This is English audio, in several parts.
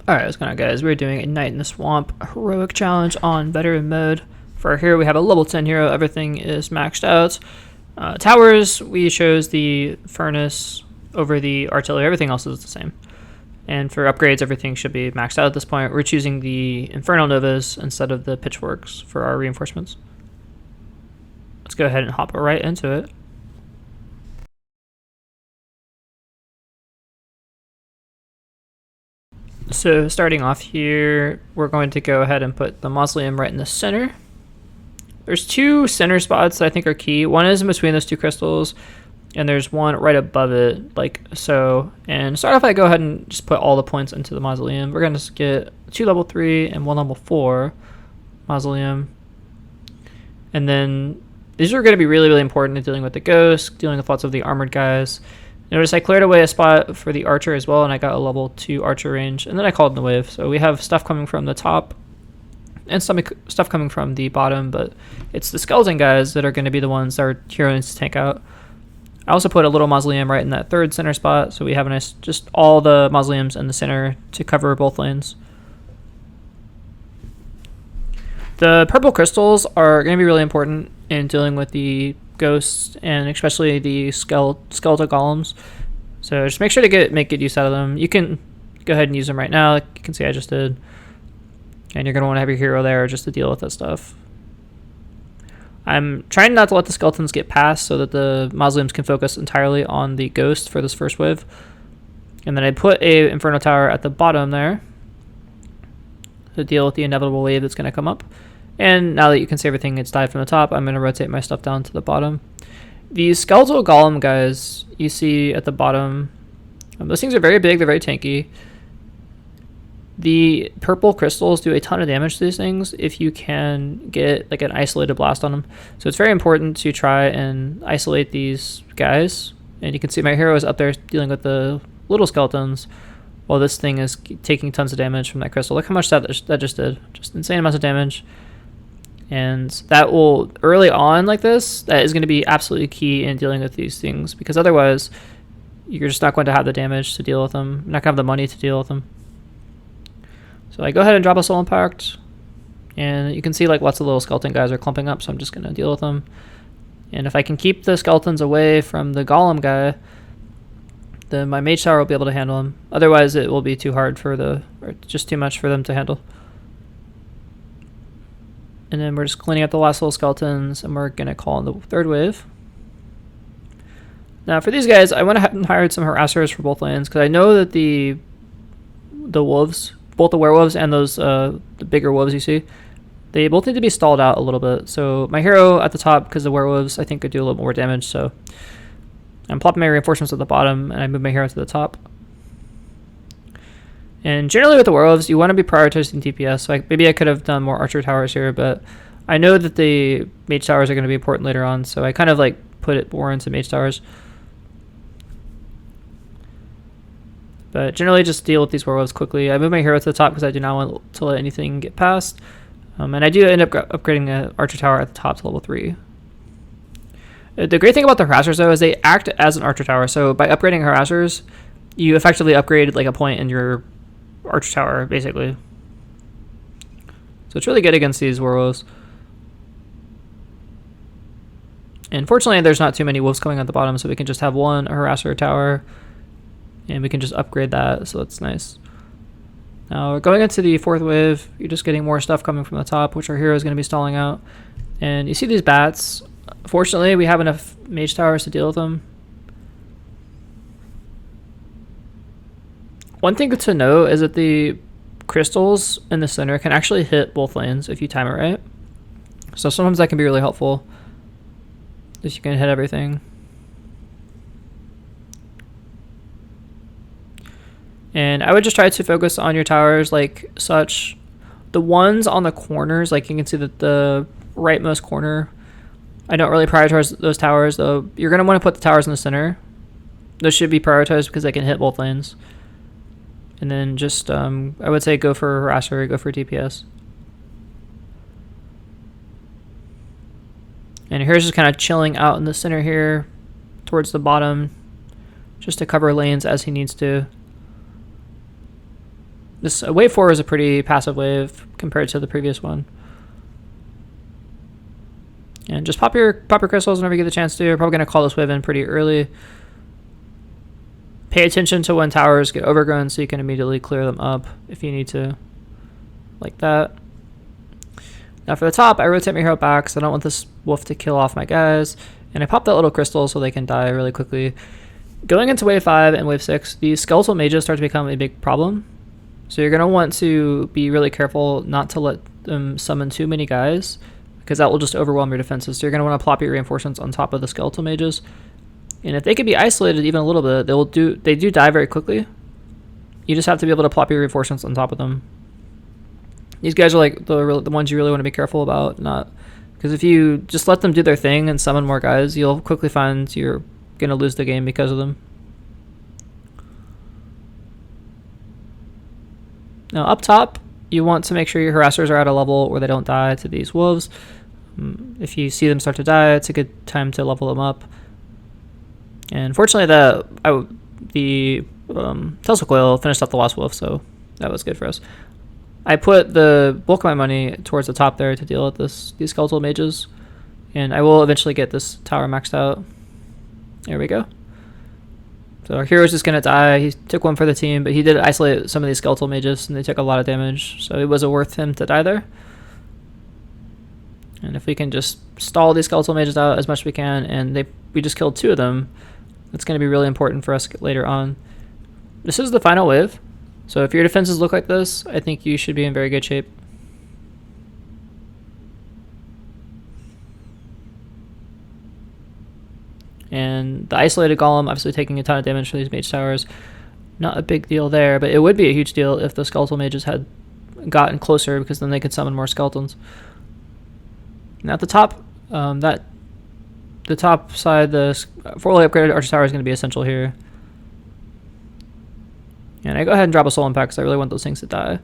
Alright, what's going on, guys? We're doing a Night in the Swamp heroic challenge on veteran mode. For our hero, we have a level 10 hero. Everything is maxed out. Towers, we chose the furnace over the artillery. Everything else is the same. And for upgrades, everything should be maxed out at this point. We're choosing the Infernal Novas instead of the pitchforks for our reinforcements. Let's go ahead and hop right into it. So starting off here, we're going to go ahead and put the mausoleum right in the center. There's two center spots that I think are key. One is in between those two crystals, and there's one right above it, like so. And start off, I go ahead and just put all the points into the mausoleum. We're going to get 2 level 3 and 1 level 4 mausoleum. And then these are going to be really, really important in dealing with the ghosts, dealing with lots of the armored guys. Notice I cleared away a spot for the archer as well, and I got a level 2 archer range, and then I called in the wave. So we have stuff coming from the top and some stuff coming from the bottom, but it's the skeleton guys that are going to be the ones that our hero needs to tank out. I also put a little mausoleum right in that third center spot, so we have a nice, just all the mausoleums in the center to cover both lanes. The purple crystals are going to be really important in dealing with the ghosts and especially the skeletal golems. So just make sure to make good use out of them. You can go ahead and use them right now, like you can see I just did. And you're going to want to have your hero there just to deal with that stuff. I'm trying not to let the skeletons get past so that the mausoleums can focus entirely on the ghost for this first wave. And then I put a Inferno Tower at the bottom there to deal with the inevitable wave that's going to come up. And now that you can see everything it's died from the top, I'm going to rotate my stuff down to the bottom. These Skeletal Golem guys you see at the bottom, those things are very big, they're very tanky. The purple crystals do a ton of damage to these things if you can get like an isolated blast on them. So it's very important to try and isolate these guys. And you can see my hero is up there dealing with the little skeletons while this thing is taking tons of damage from that crystal. Look how much that just did. Just insane amounts of damage. And that will, early on like this, that is going to be absolutely key in dealing with these things, because otherwise you're just not going to have the damage to deal with them. You're not going to have the money to deal with them. So I go ahead and drop a soul impact, and you can see like lots of little skeleton guys are clumping up, so I'm just going to deal with them. And if I can keep the skeletons away from the golem guy, then my mage tower will be able to handle them. Otherwise it will be too hard or just too much for them to handle. And then we're just cleaning up the last little skeletons, and we're going to call in the third wave. Now for these guys, I went ahead and hired some harassers for both lanes, because I know that the wolves, both the werewolves and those the bigger wolves you see, they both need to be stalled out a little bit. So my hero at the top, because the werewolves I think could do a little more damage, so I'm plopping my reinforcements at the bottom, and I move my hero to the top. And generally with the werewolves, you want to be prioritizing DPS. So maybe I could have done more archer towers here, but I know that the mage towers are going to be important later on, so I kind of like put it more into mage towers. But generally just deal with these werewolves quickly. I move my hero to the top because I do not want to let anything get past. And I do end up upgrading the archer tower at the top to level 3. The great thing about the harassers though is they act as an archer tower. So by upgrading harassers, you effectively upgrade like a point in your archer tower basically. So it's really good against these werewolves. And fortunately there's not too many wolves coming at the bottom, so we can just have one harasser tower and we can just upgrade that, so that's nice. Now we're going into the fourth wave. You're just getting more stuff coming from the top, which our hero is going to be stalling out. And you see these bats. Fortunately we have enough mage towers to deal with them. One thing to know is that the crystals in the center can actually hit both lanes if you time it right. So sometimes that can be really helpful, if you can hit everything. And I would just try to focus on your towers like such. The ones on the corners, like you can see that the rightmost corner, I don't really prioritize those towers, though. You're going to want to put the towers in the center. Those should be prioritized because they can hit both lanes. And then just, I would say go for harasser, go for DPS. And here's just kind of chilling out in the center here towards the bottom, just to cover lanes as he needs to. This wave 4 is a pretty passive wave compared to the previous one. And just pop your crystals whenever you get the chance to. You're probably going to call this wave in pretty early. Pay attention to when towers get overgrown so you can immediately clear them up if you need to, like that. Now for the top, I rotate my hero back because I don't want this wolf to kill off my guys. And I pop that little crystal so they can die really quickly. Going into wave 5 and wave 6, these skeletal mages start to become a big problem. So you're going to want to be really careful not to let them summon too many guys, because that will just overwhelm your defenses. So you're going to want to plop your reinforcements on top of the skeletal mages. And if they can be isolated even a little bit, they do die very quickly. You just have to be able to plop your reinforcements on top of them. These guys are like the ones you really want to be careful about, not because if you just let them do their thing and summon more guys, you'll quickly find you're going to lose the game because of them. Now up top, you want to make sure your harassers are at a level where they don't die to these wolves. If you see them start to die, it's a good time to level them up. And fortunately, the Tesla Coil finished off the last wolf, so that was good for us. I put the bulk of my money towards the top there to deal with these skeletal mages, and I will eventually get this tower maxed out. There we go. So our hero's just going to die. He took one for the team, but he did isolate some of these skeletal mages, and they took a lot of damage, so it wasn't worth him to die there. And if we can just stall these skeletal mages out as much as we can, and we just killed 2 of them, that's going to be really important for us later on. This is the final wave, so if your defenses look like this, I think you should be in very good shape. And the isolated golem obviously taking a ton of damage for these mage towers. Not a big deal there, but it would be a huge deal if the skeletal mages had gotten closer, because then they could summon more skeletons. Now at the top, the top side, the fully upgraded archer tower is going to be essential here. And I go ahead and drop a soul impact because I really want those things to die.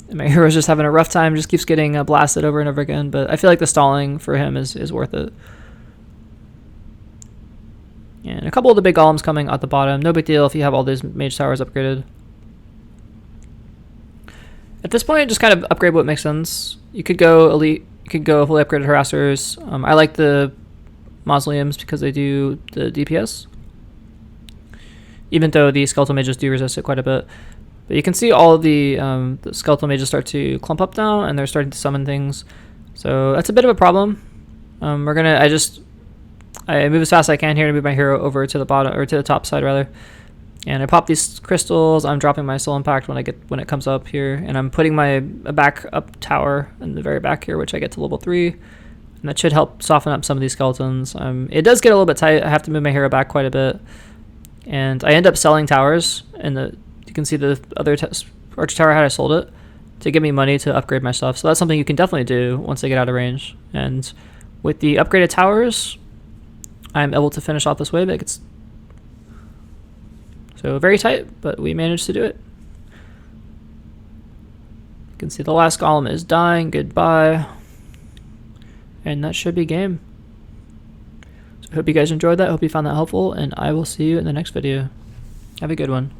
And my hero's just having a rough time, just keeps getting blasted over and over again, but I feel like the stalling for him is worth it. And a couple of the big golems coming at the bottom. No big deal if you have all these mage towers upgraded. At this point, just kind of upgrade what makes sense. You could go elite, you could go fully upgraded harassers. I like the mausoleums because they do the DPS. Even though the skeletal mages do resist it quite a bit. But you can see all of the skeletal mages start to clump up now, and they're starting to summon things. So that's a bit of a problem. I move as fast as I can here to move my hero over to the bottom, or to the top side rather. And I pop these crystals. I'm dropping my soul impact when it comes up here, and I'm putting my back up tower in the very back here, which I get to level 3, and that should help soften up some of these skeletons. It does get a little bit tight. I have to move my hero back quite a bit, and I end up selling towers. And you can see the other archer tower had I sold it to give me money to upgrade my stuff. So that's something you can definitely do once they get out of range. And with the upgraded towers, I'm able to finish off this wave. It's so very tight, but we managed to do it. You can see the last golem is dying. Goodbye. And that should be game. So I hope you guys enjoyed that. I hope you found that helpful, and I will see you in the next video. Have a good one.